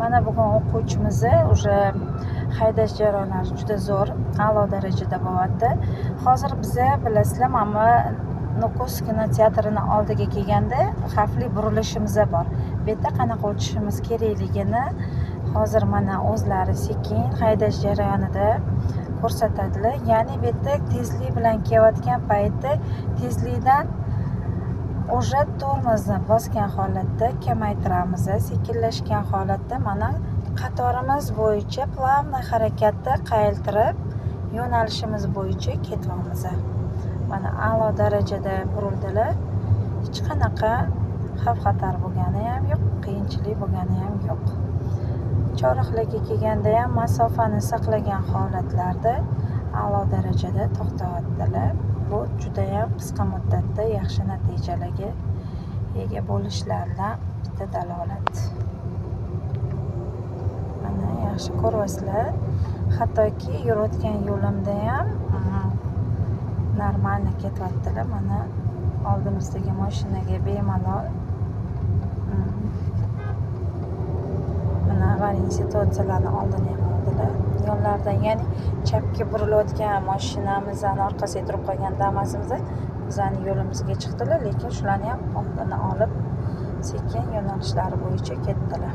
Mana bugun o'quvchimizni o'sha haydash jarayonlari juda zo'r, a'lo darajada bo'lyapti. Hozir biza bilasizlar, mana Nukus kinoteatrini oldiga kelganda xavfli burilishimiz bor. Bu yerda qanaqa o'tishimiz kerakligini hozir mana o'zlari sekin haydash jarayonida ko'rsatadilar. Ya'ni bu yerda tezlik bilan kelayotgan paytda tezlikdan o'sha tormozni bosgan holatda kamaytiramiz, sekinlashgan holatda mana qatorimiz bo'yicha plavniy harakatda qayiltirib yo'nalishimiz bo'yicha ketyapmiz. Mana a'lo darajada burildilar. Hech qanaqa xavf-xatar bo'lgani ham yo'q, qiyinchilik bo'lgani ham yo'q. Chorrahalarga kelganda ham masofani saqlagan holatlarda a'lo darajada to'xtayaptilar. Bu juda ham qisqa muddatda yaxshi natijalarga ega bo'lishlaridan bitta dalolat. Mana yaxshi ko'ryapsizlar. Hattoki yurayotgan yo'limda ham normal ketyaptilar. Mana oldimizdagi mashinaga bemalol mana avariya situatsiyalarni oldini ham oldilar. Yo'llardan, ya'ni chapga burilayotgan mashinamizning orqasiga turib qolgan Damas'imiz bizning yo'limizga chiqdilar, lekin shularni ham oldini olib sekin yo'nalishlari bo'yicha ketdilar.